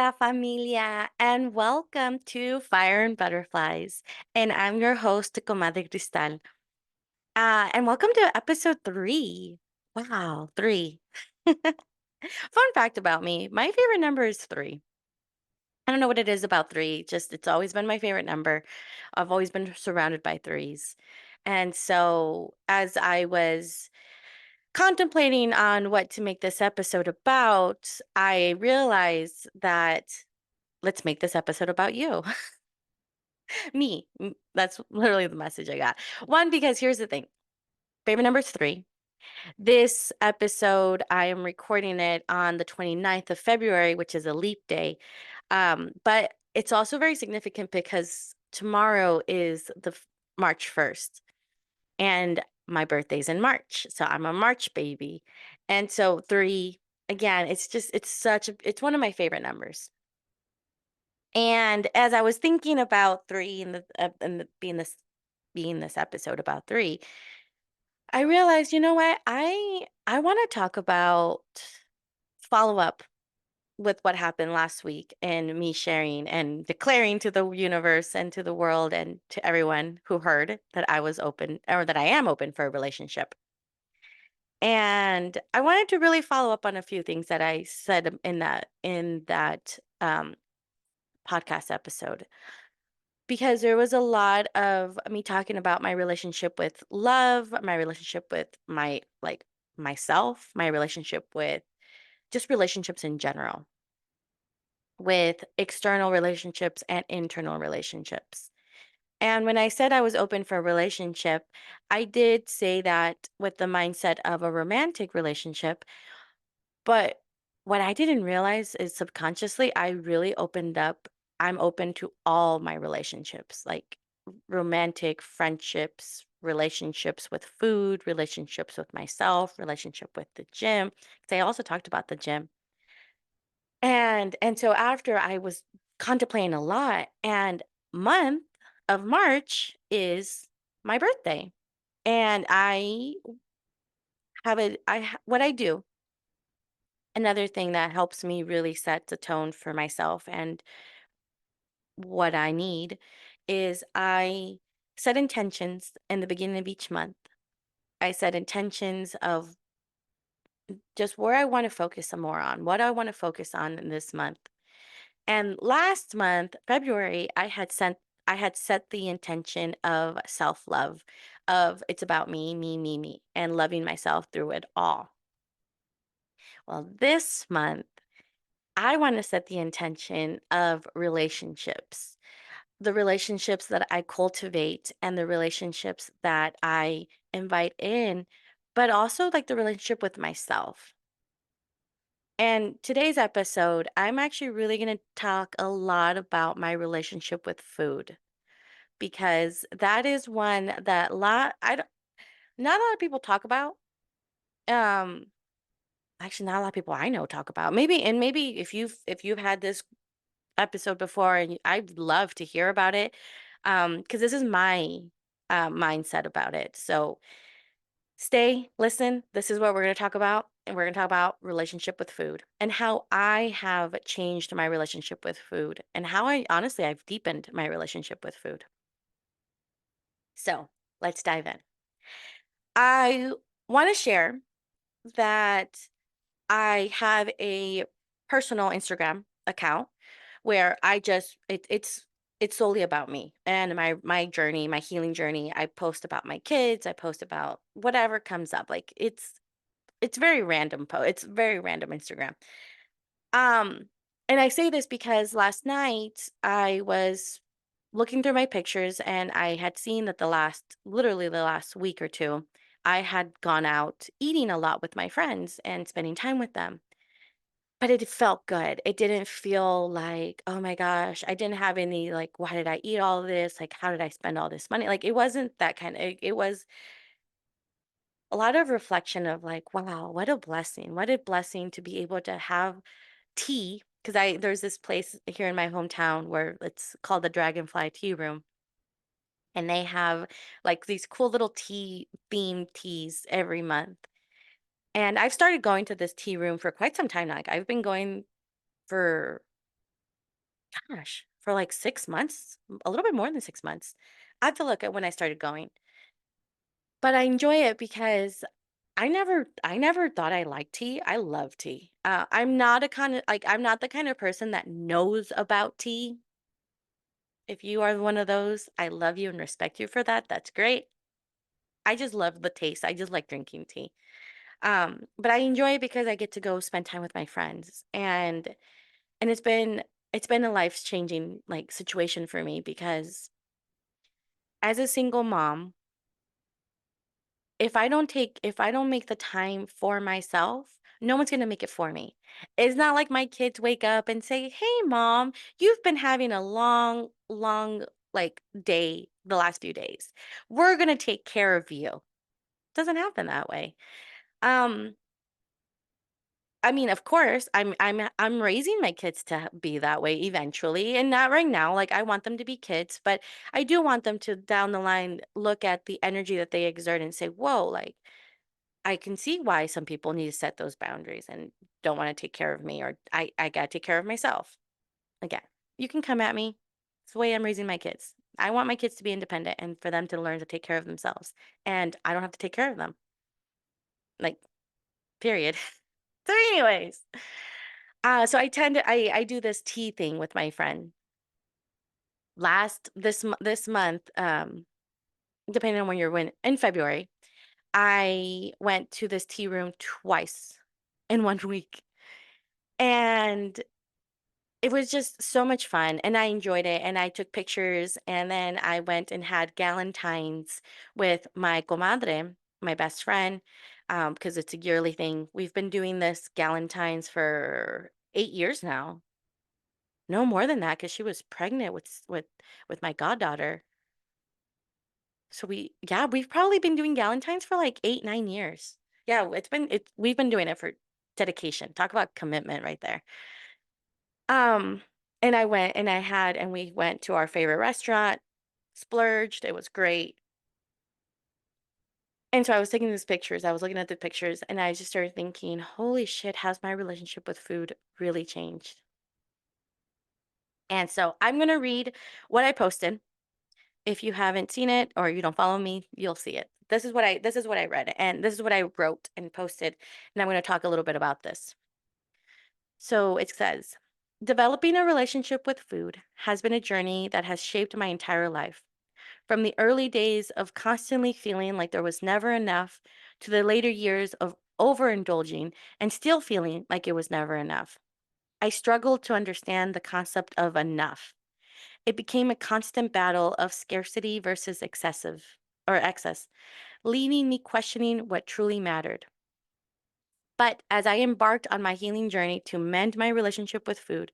Hola, familia, and welcome to Fire and Butterflies. And I'm your host, Comadre Cristal. And welcome to episode 3. Wow, 3. Fun fact about me, my favorite number is 3. I don't know what it is about 3, just it's always been my favorite number. I've always been surrounded by threes. And so, as I was contemplating on what to make this episode about, I realized that let's make this episode about you. Me. That's literally the message I got. One, because here's the thing. Favorite number is 3. This episode, I am recording it on the 29th of February, which is a leap day. But it's also very significant because tomorrow is March 1st, and my birthday's in March. So I'm a March baby. And so 3, again, it's one of my favorite numbers. And as I was thinking about 3 and being this episode about 3, I realized, you know what? I wanna talk about follow up with what happened last week and me sharing and declaring to the universe and to the world and to everyone who heard that I was open or that I am open for a relationship. And I wanted to really follow up on a few things that I said in that podcast episode. Because there was a lot of me talking about my relationship with love, my relationship with myself, my relationship with just relationships in general, with external relationships and internal relationships. And when I said I was open for a relationship, I did say that with the mindset of a romantic relationship. But what I didn't realize is subconsciously, I really opened up. I'm open to all my relationships, like romantic friendships, relationships with food, relationships with myself, relationship with the gym. 'Cause I also talked about the gym. And so after I was contemplating a lot, and month of March is my birthday. And I have a I ha- what I do. Another thing that helps me really set the tone for myself and what I need is I set intentions in the beginning of each month. I set intentions of just where I want to focus some more on, what I want to focus on in this month. And last month, February, I had set the intention of self-love, of it's about me, me, me, me, and loving myself through it all. Well, this month I want to set the intention of relationships, the relationships that I cultivate and the relationships that I invite in, but also like the relationship with myself. And today's episode, I'm actually really going to talk a lot about my relationship with food because that is one that not a lot of people talk about. Um, Actually, not a lot of people I know talk about. Maybe if you've had this episode before, and I'd love to hear about it, because this is my mindset about it. So stay, listen. This is what we're going to talk about, and we're going to talk about relationship with food and how I have changed my relationship with food and how I've deepened my relationship with food. So let's dive in. I want to share that I have a personal Instagram account where it's solely about me and my journey, my healing journey. I post about my kids, I post about whatever comes up. Like it's very random it's very random Instagram. Um and I say this because last night I was looking through my pictures and I had seen that literally the last week or two, I had gone out eating a lot with my friends and spending time with them, but it felt good. It didn't feel like, "Oh my gosh," I didn't have any, like, "Why did I eat all this? Like, how did I spend all this money?" Like, it wasn't that it was a lot of reflection of, like, "Wow, what a blessing. What a blessing to be able to have tea." Because there's this place here in my hometown where it's called the Dragonfly Tea Room, and they have, like, these cool little themed teas every month. And I've started going to this tea room for quite some time now. Like, I've been going for gosh, for like 6 months, a little bit more than 6 months. I have to look at when I started going, but I enjoy it because I never thought I liked tea. I love tea. I'm not a kind of like I'm not the kind of person that knows about tea. If you are one of those, I love you and respect you for that. That's great. I just love the taste. I just like drinking tea. But I enjoy it because I get to go spend time with my friends, and it's been a life changing like situation for me because as a single mom, if I don't make the time for myself, no one's gonna make it for me. It's not like my kids wake up and say, "Hey, mom, you've been having a long, long like day the last few days. We're gonna take care of you." Doesn't happen that way. Um, I mean, of course, I'm raising my kids to be that way eventually, and not right now. Like I want them to be kids, but I do want them to down the line look at the energy that they exert and say, "Whoa, like I can see why some people need to set those boundaries and don't want to take care of me, or I got to take care of myself." Again, you can come at me. It's the way I'm raising my kids. I want my kids to be independent and for them to learn to take care of themselves, and I don't have to take care of them. Like period. So anyways, so I do this tea thing with my friend. This month, depending on when you're when in February, I went to this tea room twice in 1 week, and it was just so much fun, and I enjoyed it, and I took pictures, and then I went and had galentines with my comadre, my best friend, because it's a yearly thing. We've been doing this galentines for 8 years now. No more than that, because she was pregnant with my goddaughter. So we've probably been doing galentines for like 8, 9 years. Yeah, we've been doing it for dedication. Talk about commitment right there. Um, and we went to our favorite restaurant, splurged, it was great. And so I was taking these pictures, I was looking at the pictures, and I just started thinking, "Holy shit, has my relationship with food really changed?" And so I'm gonna read what I posted. If you haven't seen it or you don't follow me, you'll see it. This is what I read, and this is what I wrote and posted, and I'm gonna talk a little bit about this. So it says, developing a relationship with food has been a journey that has shaped my entire life. From the early days of constantly feeling like there was never enough to the later years of overindulging and still feeling like it was never enough. I struggled to understand the concept of enough. It became a constant battle of scarcity versus excess, leaving me questioning what truly mattered. But as I embarked on my healing journey to mend my relationship with food,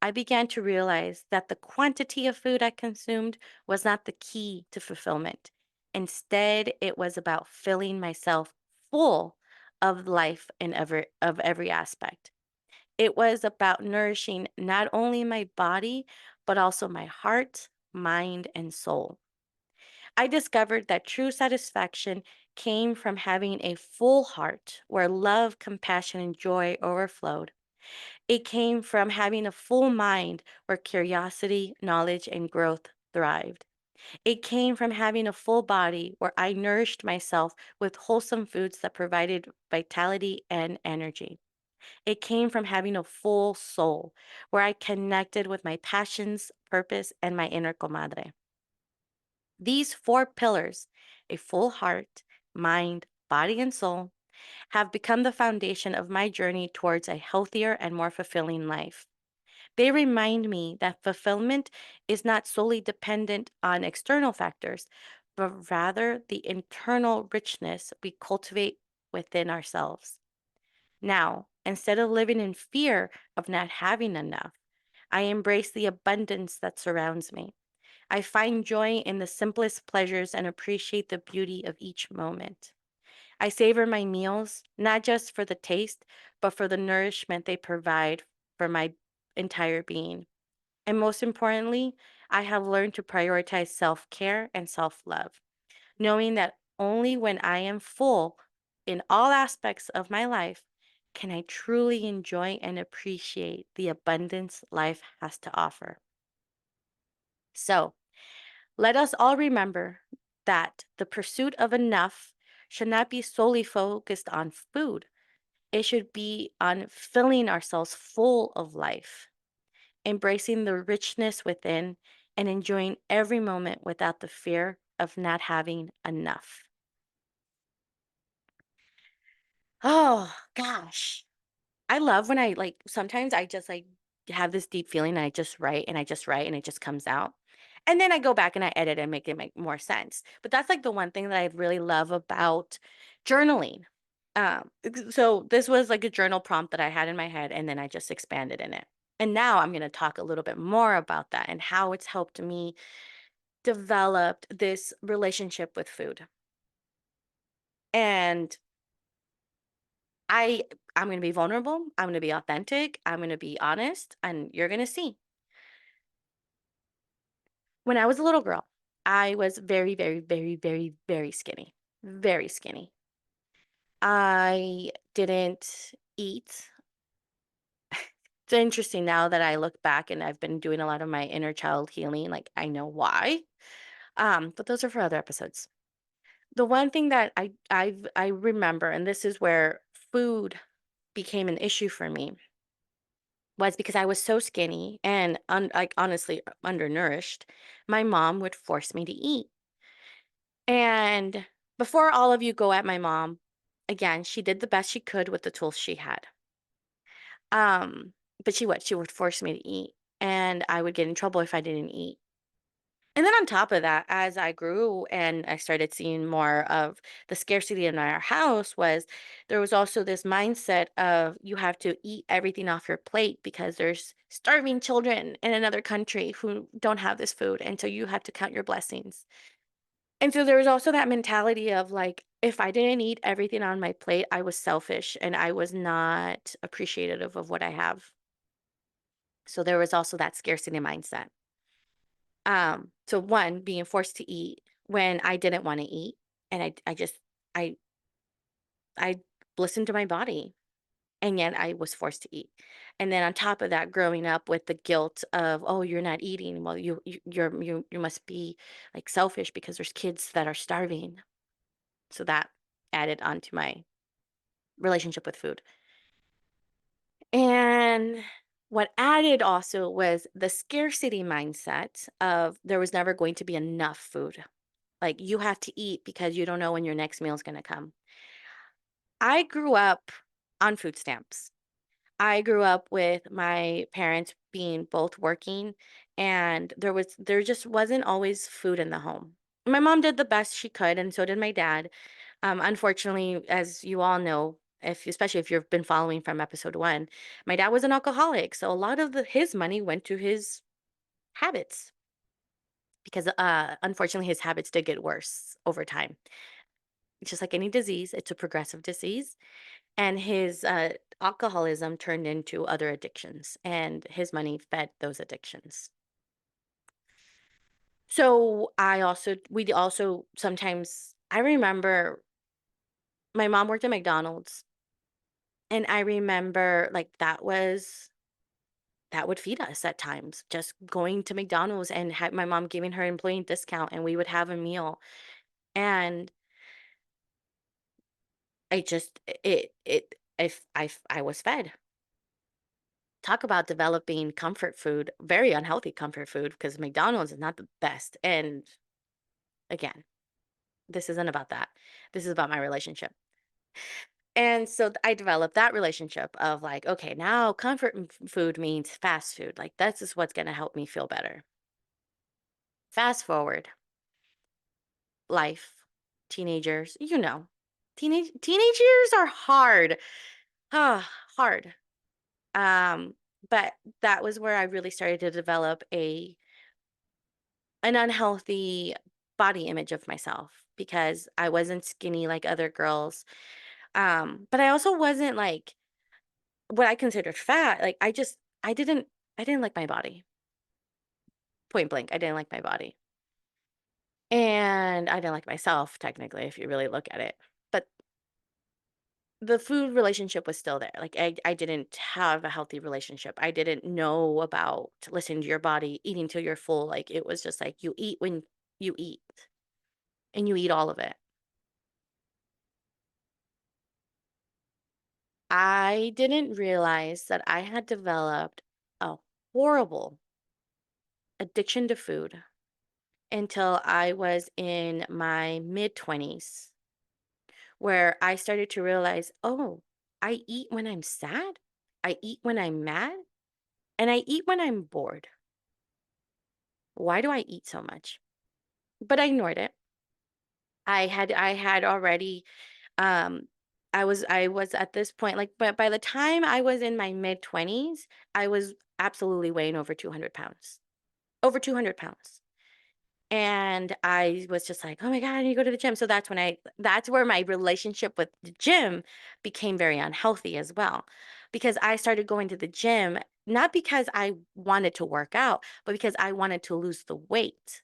I began to realize that the quantity of food I consumed was not the key to fulfillment. Instead, it was about filling myself full of life in every aspect. It was about nourishing not only my body, but also my heart, mind, and soul. I discovered that true satisfaction came from having a full heart where love, compassion, and joy overflowed. It came from having a full mind where curiosity, knowledge, and growth thrived. It came from having a full body where I nourished myself with wholesome foods that provided vitality and energy. It came from having a full soul where I connected with my passions, purpose, and my inner comadre. These four pillars, a full heart, mind, body, and soul, have become the foundation of my journey towards a healthier and more fulfilling life. They remind me that fulfillment is not solely dependent on external factors, but rather the internal richness we cultivate within ourselves. Now, instead of living in fear of not having enough, I embrace the abundance that surrounds me. I find joy in the simplest pleasures and appreciate the beauty of each moment. I savor my meals, not just for the taste, but for the nourishment they provide for my entire being. And most importantly, I have learned to prioritize self care and self love, knowing that only when I am full in all aspects of my life can I truly enjoy and appreciate the abundance life has to offer. So, let us all remember that the pursuit of enough should not be solely focused on food. It should be on filling ourselves full of life, embracing the richness within, and enjoying every moment without the fear of not having enough. Oh, gosh. I love when I like sometimes I just like have this deep feeling and I just write and I just write and it just comes out. And then I go back and I edit and make it make more sense. But that's like the one thing that I really love about journaling. So this was like a journal prompt that I had in my head and then I just expanded in it. And now I'm going to talk a little bit more about that and how it's helped me develop this relationship with food. And I I'm going to be vulnerable, I'm going to be authentic, I'm going to be honest, and you're going to see. When I was a little girl, I was very, very, very, very, very skinny. Very skinny. I didn't eat. It's interesting now that I look back and I've been doing a lot of my inner child healing, like I know why. But those are for other episodes. The one thing that I remember, and this is where food became an issue for me, was because I was so skinny and like honestly undernourished. My mom would force me to eat. And before all of you go at my mom, again, she did the best she could with the tools she had. Um, but she would force me to eat, and I would get in trouble if I didn't eat. And then on top of that, as I grew and I started seeing more of the scarcity in our house, was there was also this mindset of you have to eat everything off your plate because there's starving children in another country who don't have this food, and so you have to count your blessings. And so there was also that mentality of like, if I didn't eat everything on my plate, I was selfish and I was not appreciative of what I have. So there was also that scarcity mindset. So one, being forced to eat when I didn't want to eat. And I I listened to my body and yet I was forced to eat. And then on top of that, growing up with the guilt of, oh, you're not eating. Well, you must be like selfish because there's kids that are starving. So that added onto my relationship with food. And what added also was the scarcity mindset of there was never going to be enough food. Like you have to eat because you don't know when your next meal is going to come. I grew up on food stamps. I grew up with my parents being both working and there just wasn't always food in the home. My mom did the best she could and so did my dad. Unfortunately, as you all know, if especially if you've been following from episode 1, my dad was an alcoholic, so a lot of his money went to his habits because, unfortunately, his habits did get worse over time. Just like any disease, it's a progressive disease, and his, alcoholism turned into other addictions, and his money fed those addictions. So, we also sometimes I remember my mom worked at McDonald's. And I remember, like, that would feed us at times, just going to McDonald's and have my mom giving her employee discount, and we would have a meal, and I just if I was fed. Talk about developing comfort food, very unhealthy comfort food, because McDonald's is not the best, and again, this isn't about that. This is about my relationship. And so I developed that relationship of like, okay, now comfort food means fast food. Like that's just what's going to help me feel better. Fast forward, life, teenagers, teenage years are hard. Ah, hard. Um, but that was where I really started to develop an unhealthy body image of myself because I wasn't skinny like other girls. But I also wasn't like what I considered fat. Like I didn't like my body. Point blank, I didn't like my body. And I didn't like myself technically if you really look at it. But the food relationship was still there. Like I didn't have a healthy relationship. I didn't know about listening to your body, eating till you're full. Like it was just like you eat when you eat and you eat all of it. I didn't realize that I had developed a horrible addiction to food until I was in my mid 20s, where I started to realize, oh, I eat when I'm sad, I eat when I'm mad, and I eat when I'm bored. Why do I eat so much? But I ignored it. I had already um I was at this point, like, but by the time I was in my mid 20s, I was absolutely weighing over 200 pounds. Over 200 pounds. And I was just like, "Oh my god, I need to go to the gym." So that's where my relationship with the gym became very unhealthy as well. Because I started going to the gym not because I wanted to work out, but because I wanted to lose the weight.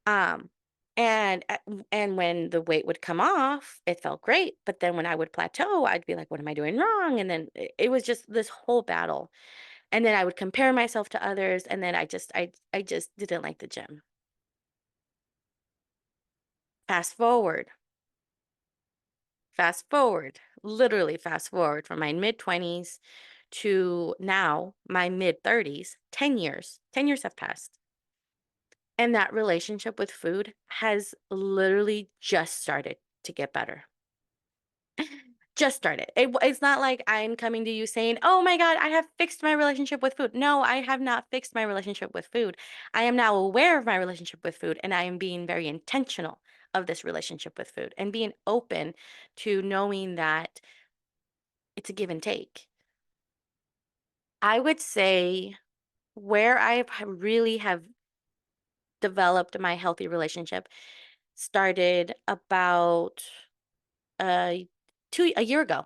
Um, and when the weight would come off, it felt great, but then when I would plateau, I'd be like, "What am I doing wrong?" And then it was just this whole battle. And then I would compare myself to others, and then I just didn't like the gym. Fast forward, literally fast forward from my mid-20s to now, my mid-30s, 10 years. 10 years have passed. And that relationship with food has literally just started to get better. Just started. It's not like I'm coming to you saying, "Oh my god, I have fixed my relationship with food." No, I have not fixed my relationship with food. I am now aware of my relationship with food, and I am being very intentional of this relationship with food and being open to knowing that it's a give and take. I would say where really have developed my healthy relationship started about uh a year ago.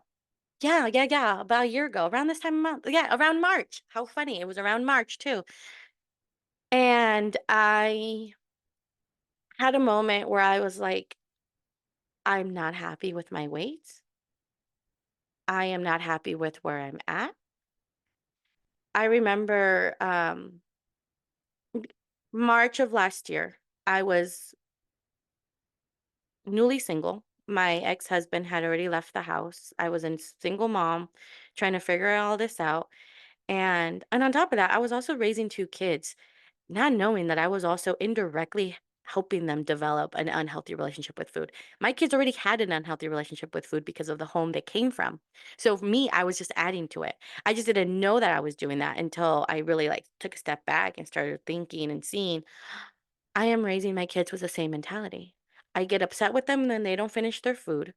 Yeah, yeah, yeah, about a year ago, around this time of month. Yeah, around March. How funny. It was around March too. And I had a moment where I was like, I'm not happy with my weight. I am not happy with where I'm at. I remember March of last year, I was newly single. My ex-husband had already left the house. I was a single mom trying to figure all this out. And on top of that, I was also raising two kids, not knowing that I was also indirectly helping them develop an unhealthy relationship with food. My kids already had an unhealthy relationship with food because of the home they came from. So for me, I was just adding to it. I just didn't know that I was doing that until I really like took a step back and started thinking and seeing I am raising my kids with the same mentality. I get upset with them when they don't finish their food.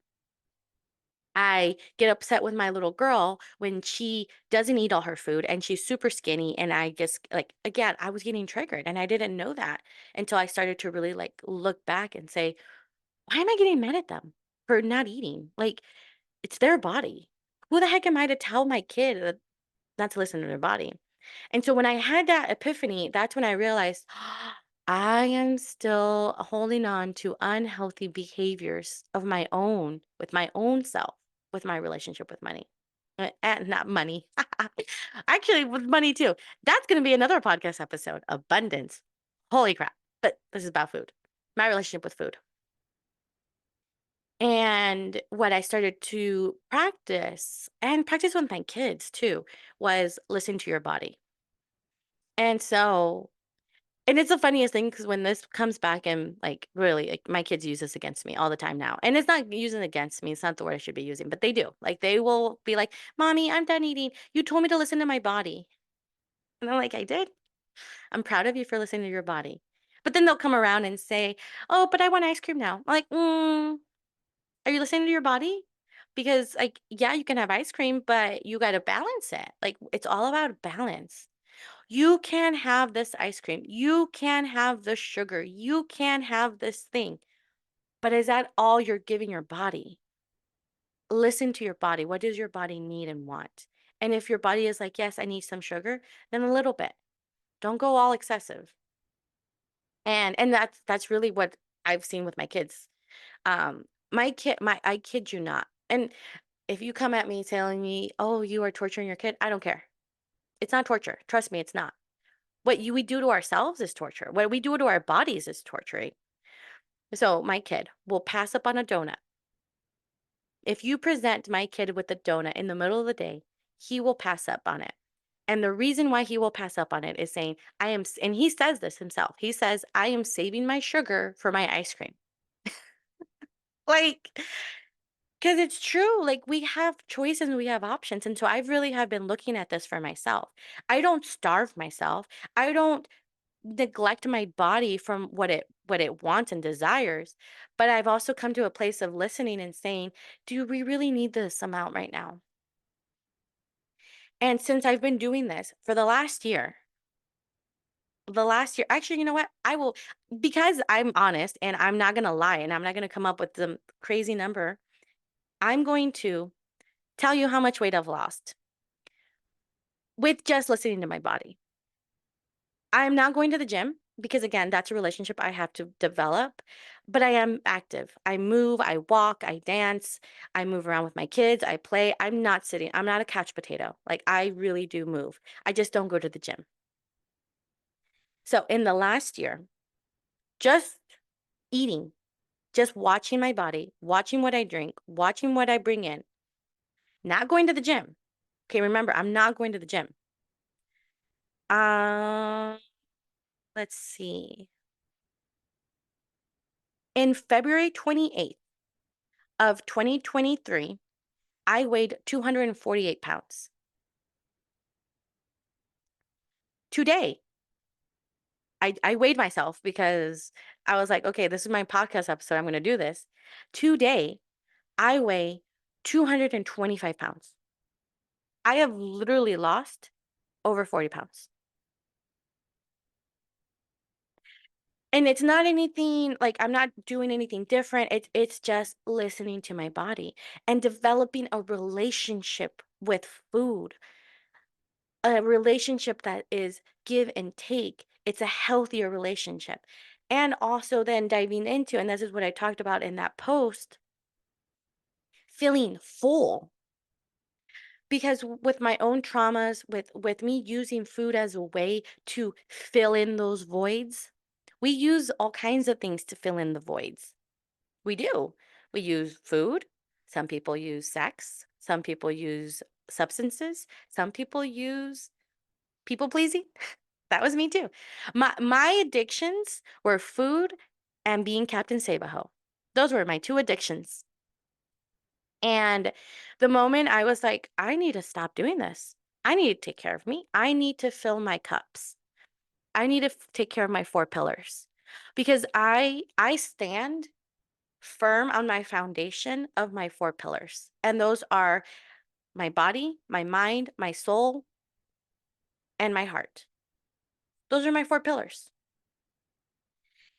I get upset with my little girl when she doesn't eat all her food and she's super skinny. And I just like, again, I was getting triggered and I didn't know that until I started to really like look back and say, why am I getting mad at them for not eating? Like, it's their body. Who the heck am I to tell my kid not to listen to their body? And so when I had that epiphany, that's when I realized I am still holding on to unhealthy behaviors of my own with my own self, with my relationship with money. And not money. Actually, with money too. That's going to be another podcast episode. Abundance. Holy crap. But this is about food. My relationship with food. And what I started to practice and practice with my kids too was listen to your body. And so and it's the funniest thing because when this comes back and, like, really, like, my kids use this against me all the time now, and it's not using against me, it's not the word I should be using, but they do. Like, they will be like, "Mommy, I'm done eating. You told me to listen to my body." And I'm like, "I did. I'm proud of you for listening to your body." But then they'll come around and say, "Oh, but I want ice cream now." I'm like, are you listening to your body? Because, like, yeah, you can have ice cream, but you gotta balance it. Like, it's all about balance. You can have this ice cream. You can have the sugar. You can have this thing. But is that all you're giving your body? Listen to your body. What does your body need and want? And if your body is like, yes, I need some sugar, then a little bit. Don't go all excessive. And that's really what I've seen with my kids. My kid, my I kid you not. And If you come at me telling me, "Oh, you are torturing your kid," I don't care. It's not torture. Trust me, it's not. We do to ourselves is torture. What we do to our bodies is torturing. So my kid will pass up on a donut. If you present my kid with a donut in the middle of the day, he will pass up on it. And the reason why he will pass up on it is saying, and he says this himself. He says, I am saving my sugar for my ice cream. Like, because it's true. Like, we have choices and we have options. And so I really have been looking at this for myself. I don't starve myself. I don't neglect my body from what it wants and desires, but I've also come to a place of listening and saying, do we really need this amount right now? And since I've been doing this for the last year, actually, you know what, I will, because I'm honest and I'm not going to lie and I'm not going to come up with some crazy number. I'm going to tell you how much weight I've lost with just listening to my body. I'm not going to the gym because, again, that's a relationship I have to develop, but I am active. I move, I walk, I dance, I move around with my kids, I play. I'm not sitting, I'm not a couch potato. Like, I really do move. I just don't go to the gym. So, in the last year, just eating, just watching my body, watching what I drink, watching what I bring in, not going to the gym. Okay, remember, I'm not going to the gym. Um, let's see. In February 28th of 2023, I weighed 248 pounds. Today, I weighed myself because I was like, okay, this is my podcast episode. I'm going to do this. Today, I weigh 225 pounds. I have literally lost over 40 pounds. And it's not anything like I'm not doing anything different. It's just listening to my body and developing a relationship with food, a relationship that is give and take. It's a healthier relationship. And also then diving into, and this is what I talked about in that post, feeling full. Because with my own traumas, with me using food as a way to fill in those voids, we use all kinds of things to fill in the voids. We do. We use food. Some people use sex. Some people use substances. Some people use people pleasing. That was me too. My addictions were food and being Captain Sabaho. Those were my two addictions. And the moment I was like, I need to stop doing this. I need to take care of me. I need to fill my cups. I need to take care of my four pillars because I stand firm on my foundation of my four pillars. And those are my body, my mind, my soul, and my heart. Those are my four pillars.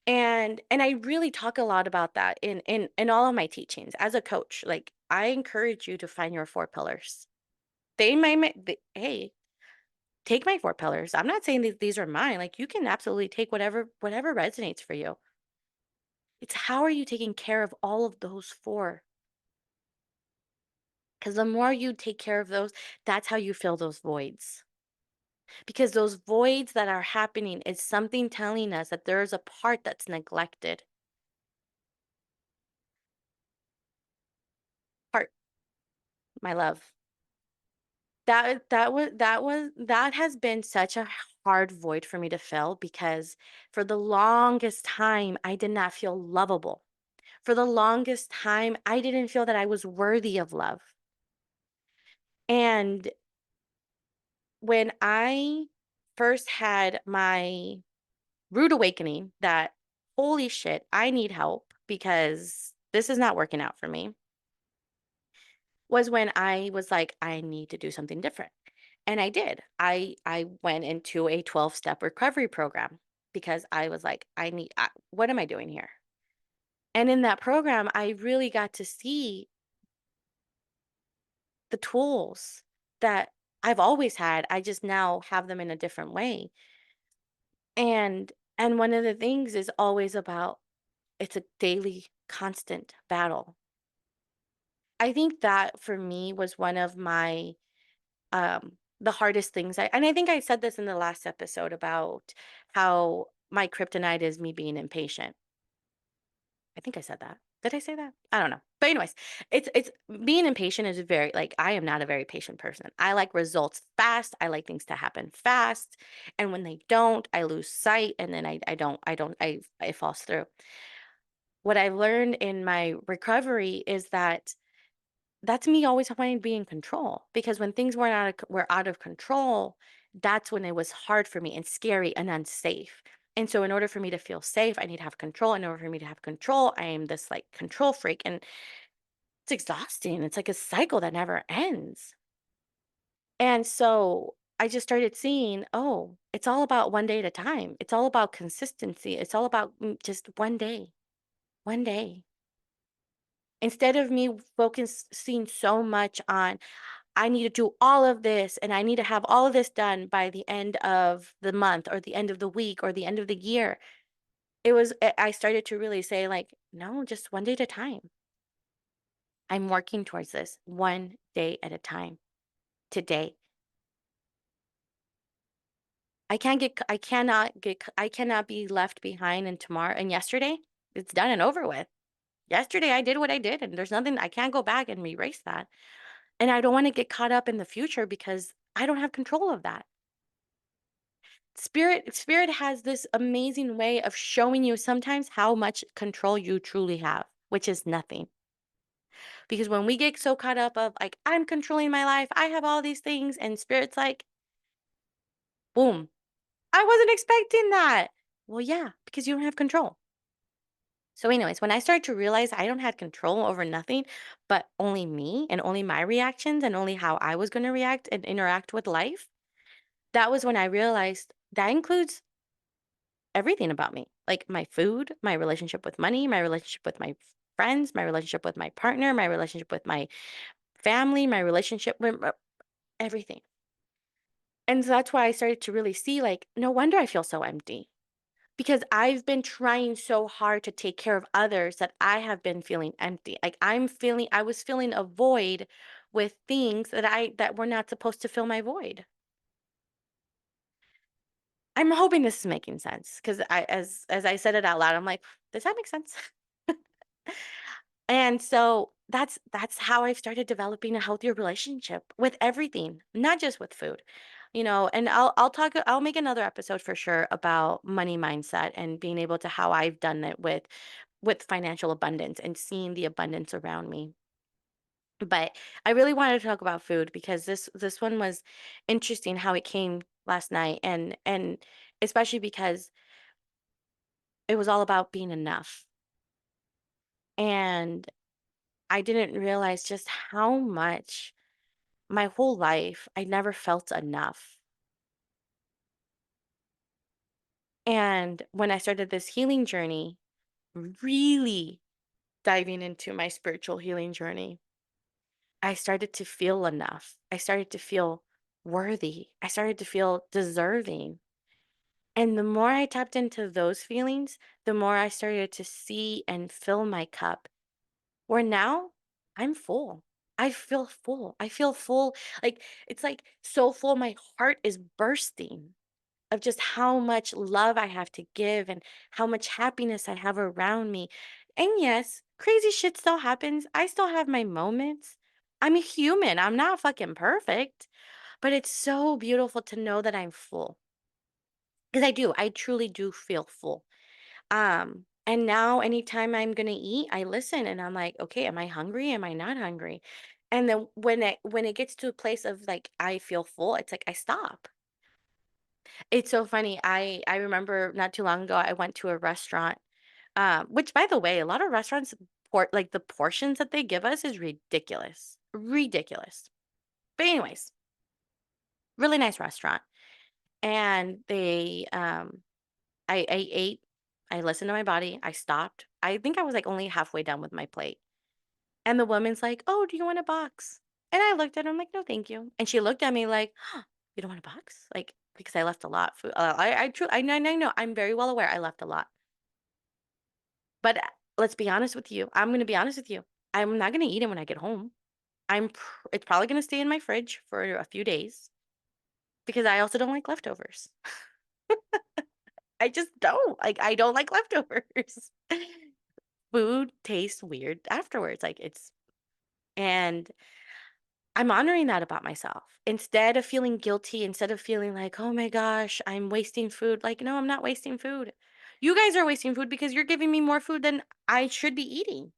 And I really talk a lot about that in all of my teachings as a coach. Like, I encourage you to find your four pillars. Hey, take my four pillars. I'm not saying that these are mine. Like, you can absolutely take whatever resonates for you. It's how are you taking care of all of those four? Because the more you take care of those, that's how you fill those voids. Because those voids that are happening is something telling us that there is a part that's neglected. Part, my love. That has been such a hard void for me to fill because for the longest time I did not feel lovable. For the longest time I didn't feel that I was worthy of love. And when I first had my rude awakening that holy shit, I need help because this is not working out for me, was when I was like, I need to do something different. And I did. I went into a 12-step recovery program because I was like, what am I doing here? And in that program, I really got to see the tools that I've always had. I just now have them in a different way. And one of the things is always about it's a daily constant battle. I think that for me was one of my the hardest things. I think I said this in the last episode about how my kryptonite is me being impatient. I think I said that. Did I say that? I don't know. But anyways, it's being impatient is very like I am not a very patient person. I like results fast. I like things to happen fast. And when they don't, I lose sight and then I it falls through. What I've learned in my recovery is that that's me always wanting to be in control because when things were out of control, that's when it was hard for me and scary and unsafe. And so in order for me to feel safe, I need to have control. In order for me to have control, I am this like control freak and it's exhausting. It's like a cycle that never ends. And so I just started seeing, oh, it's all about one day at a time. It's all about consistency. It's all about just one day. Instead of me focusing so much on I need to do all of this and I need to have all of this done by the end of the month or the end of the week or the end of the year. I started to really say, like, no, just one day at a time. I'm working towards this one day at a time today. I cannot be left behind and tomorrow and yesterday. It's done and over with. Yesterday I did what I did and there's nothing I can't go back and erase that. And I don't want to get caught up in the future because I don't have control of that. Spirit has this amazing way of showing you sometimes how much control you truly have, which is nothing. Because when we get so caught up of like I'm controlling my life, I have all these things and spirit's like, boom. I wasn't expecting that. Well, yeah, because you don't have control. So anyways, when I started to realize I don't have control over nothing but only me and only my reactions and only how I was going to react and interact with life, that was when I realized that includes everything about me, like my food, my relationship with money, my relationship with my friends, my relationship with my partner, my relationship with my family, my relationship with everything. And so that's why I started to really see like, no wonder I feel so empty because I've been trying so hard to take care of others that I have been feeling empty. Like I was feeling a void with things that were not supposed to fill my void. I'm hoping this is making sense because as I said it out loud, I'm like, does that make sense? And so that's how I've started developing a healthier relationship with everything, not just with food. And I'll make another episode for sure about money mindset and being able to how I've done it with financial abundance and seeing the abundance around me. But I really wanted to talk about food because this one was interesting how it came last night and especially because it was all about being enough. And I didn't realize just how much my whole life I never felt enough. And when I started this healing journey, really diving into my spiritual healing journey, I started to feel enough. I started to feel worthy. I started to feel deserving. And the more I tapped into those feelings, the more I started to see and fill my cup. Where now I'm full. I feel full. I feel full. Like it's like so full. My heart is bursting of just how much love I have to give and how much happiness I have around me. And yes, crazy shit still happens. I still have my moments. I'm a human. I'm not fucking perfect. But it's so beautiful to know that I'm full. Because I do. I truly do feel full. And now anytime I'm gonna eat, I listen and I'm like, okay, am I hungry? Am I not hungry? And then when it gets to a place of like I feel full, it's like I stop. It's so funny. I remember not too long ago I went to a restaurant, which by the way, a lot of restaurants like the portions that they give us is ridiculous. Ridiculous. But anyways, really nice restaurant. And I ate, I listened to my body, I stopped. I think I was, like, only halfway done with my plate, and the woman's like, "Oh, do you want a box?" And I looked at her, I'm like, "No, thank you." And she looked at me like, "Huh, you don't want a box?" Like, because I left a lot food I know, I'm very well aware I left a lot. But, let's be honest with you, I'm gonna be honest with you. I'm not gonna eat it when I get home. It's probably gonna stay in my fridge for a few days because I also don't like leftovers. I just don't. Like, I don't like leftovers. Food tastes weird afterwards, like, and I'm honoring that about myself. Instead of feeling guilty, instead of feeling like, "Oh my gosh, I'm wasting food." Like, no, I'm not wasting food. You guys are wasting food because you're giving me more food than I should be eating.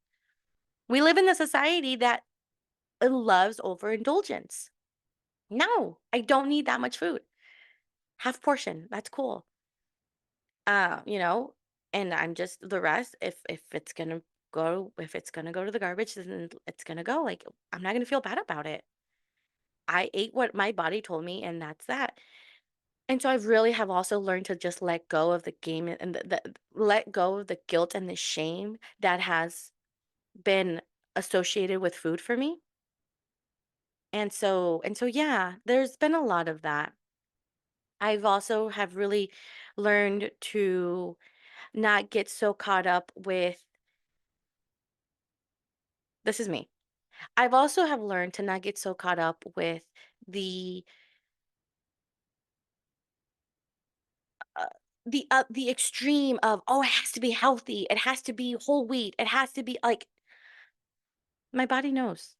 We live in a society that loves overindulgence. No, I don't need that much food. Half portion, that's cool. You know, and I'm just the rest, if it's gonna go to the garbage, then it's gonna go. Like, I'm not gonna feel bad about it. I ate what my body told me, and that's that. And so I really have also learned to just let go of the game and the let go of the guilt and the shame that has been associated with food for me. And so yeah, there's been a lot of that. I've also have really learned to not get so caught up with this is me. I've also have learned to not get so caught up with the uh, the extreme of, oh, it has to be healthy, it has to be whole wheat, it has to be like my body knows.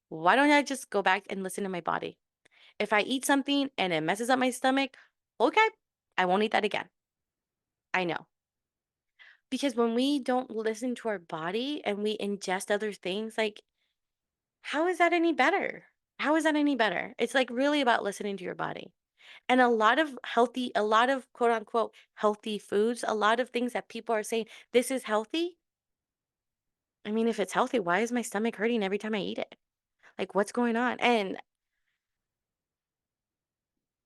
Why don't I just go back and listen to my body? If I eat something and it messes up my stomach, okay, I won't eat that again. I know. Because when we don't listen to our body and we ingest other things, like, how is that any better? How is that any better? It's like really about listening to your body. And a lot of quote unquote healthy foods, a lot of things that people are saying, this is healthy. I mean, if it's healthy, why is my stomach hurting every time I eat it? Like, what's going on? And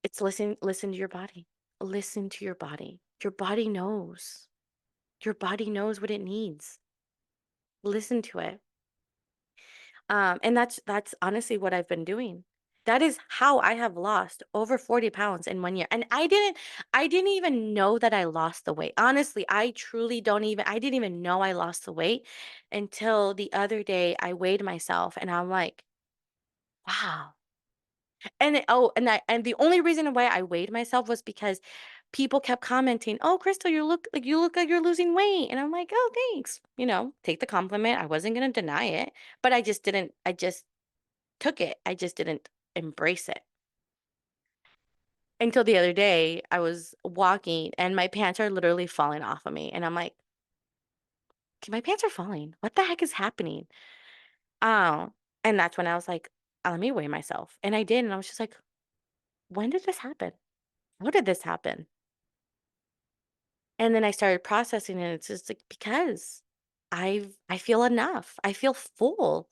it's listen to your body. Listen to your body. Your body knows. Your body knows what it needs. Listen to it. And that's honestly what I've been doing. That is how I have lost over 40 pounds in 1 year. And I didn't even know that I lost the weight. Honestly, I didn't even know I lost the weight until the other day I weighed myself and I'm like, wow. And the only reason why I weighed myself was because people kept commenting, "Oh, Crystal, you look like you're losing weight." And I'm like, "Oh, thanks." Take the compliment. I wasn't gonna deny it, but I just took it. I just didn't embrace it. Until the other day, I was walking and my pants are literally falling off of me. And I'm like, "Okay, my pants are falling. What the heck is happening?" Oh, and that's when I was like, Let me weigh myself." And I did. And I was just like, when did this happen? How did this happen? And then I started processing it. It's just like, because I feel enough. I feel full.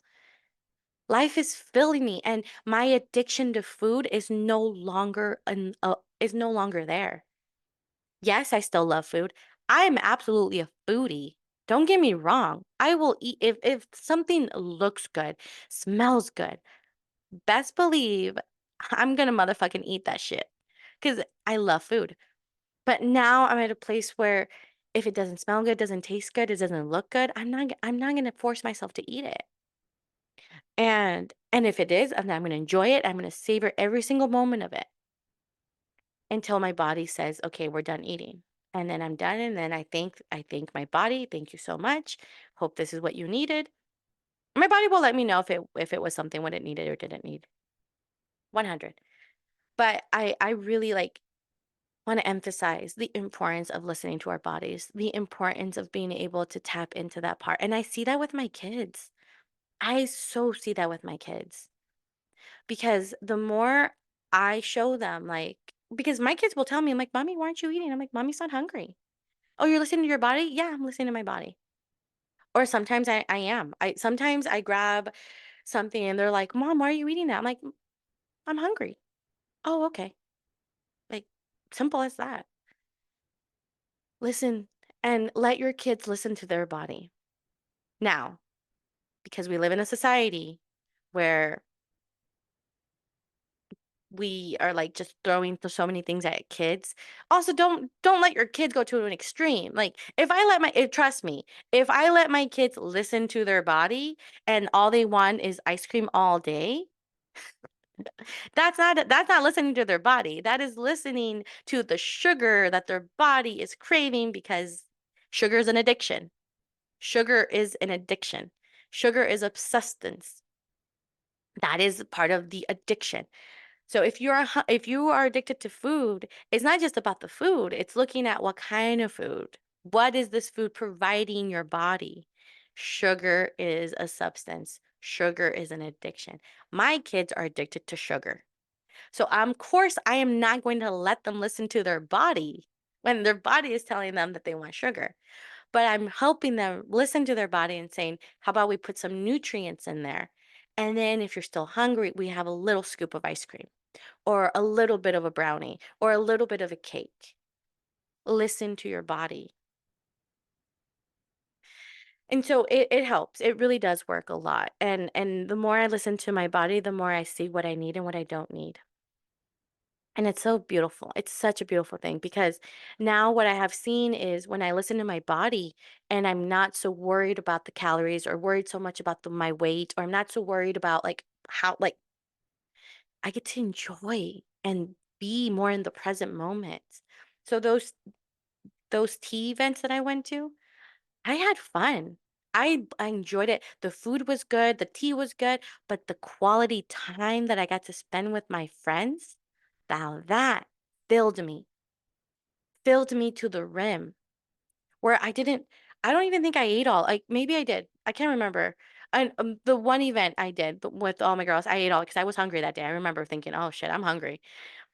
Life is filling me and my addiction to food is no longer there. Yes, I still love food. I am absolutely a foodie. Don't get me wrong. I will eat if something looks good, smells good. Best believe I'm gonna motherfucking eat that shit because I love food. But now I'm at a place where if it doesn't smell good, doesn't taste good, it doesn't look good, I'm not gonna force myself to eat it. And if it is, and I'm gonna enjoy it, I'm gonna savor every single moment of it until my body says, "Okay, we're done eating." And then I'm done, and then I thank my body, "Thank you so much. Hope this is what you needed." My body will let me know if it was something what it needed or didn't need. 100. But I really like want to emphasize the importance of listening to our bodies, the importance of being able to tap into that part. And I see that with my kids. I so see that with my kids because the more I show them, like, because my kids will tell me, I'm like, "Mommy, why aren't you eating?" I'm like, "Mommy's not hungry." "Oh, you're listening to your body?" "Yeah, I'm listening to my body." Or sometimes I am. Sometimes I grab something and they're like, "Mom, why are you eating that?" I'm like, "I'm hungry." "Oh, okay." Like, simple as that. Listen and let your kids listen to their body. Now, because we live in a society where we are like just throwing so many things at kids. Also, don't let your kids go to an extreme. Like trust me, if I let my kids listen to their body and all they want is ice cream all day, that's not listening to their body. That is listening to the sugar that their body is craving because sugar is an addiction. Sugar is an addiction. Sugar is a substance. That is part of the addiction. So if you are addicted to food, it's not just about the food, it's looking at what kind of food. What is this food providing your body? Sugar is a substance. Sugar is an addiction. My kids are addicted to sugar. So, of course, I am not going to let them listen to their body when their body is telling them that they want sugar. But I'm helping them listen to their body and saying, how about we put some nutrients in there? And then if you're still hungry, we have a little scoop of ice cream or a little bit of a brownie or a little bit of a cake. Listen to your body. And so it helps. It really does work a lot. And the more I listen to my body, the more I see what I need and what I don't need. And it's so beautiful. It's such a beautiful thing because now what I have seen is when I listen to my body and I'm not so worried about the calories or worried so much about my weight, or I'm not so worried about like how, like, I get to enjoy and be more in the present moment. So those tea events that I went to, I had fun. I enjoyed it. The food was good, the tea was good, but the quality time that I got to spend with my friends, now that filled me, filled me to the rim where I don't even think I ate all, like maybe I did. I can't remember. And the one event I did with all my girls, I ate all because I was hungry that day. I remember thinking, "Oh shit, I'm hungry."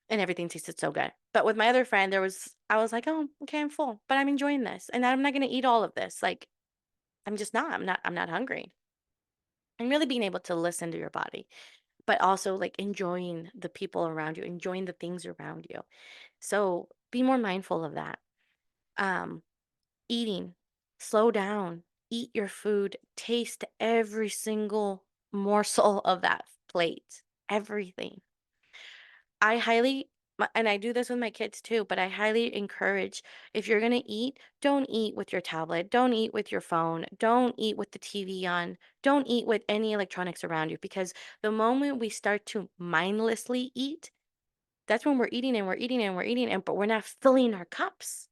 And everything tasted so good. But with my other friend, I was like, "Oh, okay, I'm full, but I'm enjoying this. And I'm not going to eat all of this. Like I'm just not. I'm not hungry." And really being able to listen to your body, but also like enjoying the people around you, enjoying the things around you. So be more mindful of that. Um, Eating, slow down, eat your food, taste every single morsel of that plate, everything. I highly and I do this with my kids too, but I highly encourage, if you're going to eat, don't eat with your tablet, don't eat with your phone, don't eat with the TV on, don't eat with any electronics around you, because the moment we start to mindlessly eat, that's when we're eating and we're eating and we're eating and but we're not filling our cups.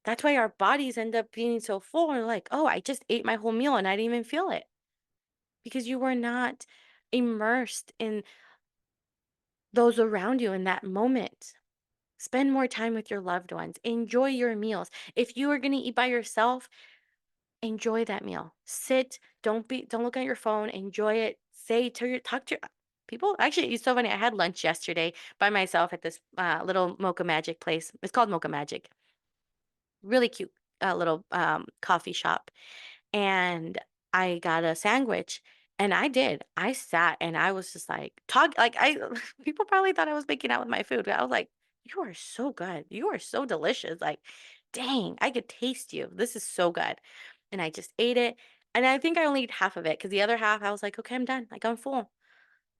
That's why our bodies end up being so full and like, "Oh, I just ate my whole meal and I didn't even feel it." Because you were not immersed in those around you in that moment. Spend more time with your loved ones. Enjoy your meals. If you are going to eat by yourself, enjoy that meal. Sit, don't look at your phone, enjoy it. Say to your talk to your people. Actually, it's so funny. I had lunch yesterday by myself at this little Mocha Magic place. It's called Mocha Magic. Really cute little coffee shop. And I got a sandwich, and I did. I sat and I was just like I people probably thought I was making out with my food. I was like, "You are so good. You are so delicious." Like, "Dang, I could taste you. This is so good." And I just ate it. And I think I only ate half of it because the other half I was like, "Okay, I'm done. Like I'm full."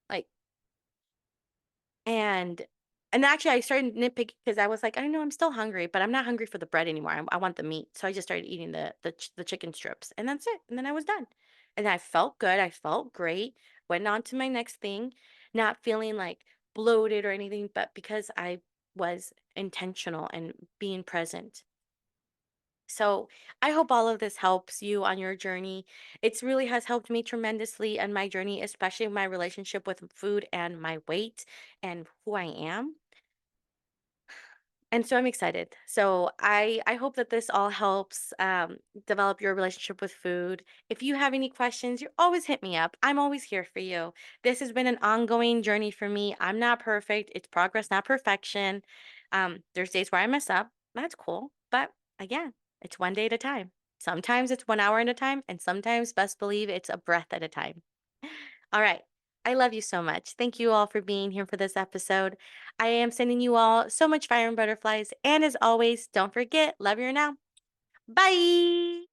Like and and actually, I started nitpicking because I was like, "I know I'm still hungry, but I'm not hungry for the bread anymore. I want the meat." So I just started eating the chicken strips, and that's it. And then I was done, and I felt good. I felt great. Went on to my next thing, not feeling like bloated or anything, but because I was intentional and being present. So I hope all of this helps you on your journey. It's really has helped me tremendously on my journey, especially my relationship with food and my weight and who I am. And so I'm excited. So I hope that this all helps develop your relationship with food. If you have any questions, you always hit me up. I'm always here for you. This has been an ongoing journey for me. I'm not perfect. It's progress, not perfection. There's days where I mess up. That's cool. But again, it's one day at a time. Sometimes it's 1 hour at a time, and sometimes, best believe, it's a breath at a time. All right. I love you so much. Thank you all for being here for this episode. I am sending you all so much fire and butterflies. And as always, don't forget, love your now. Bye.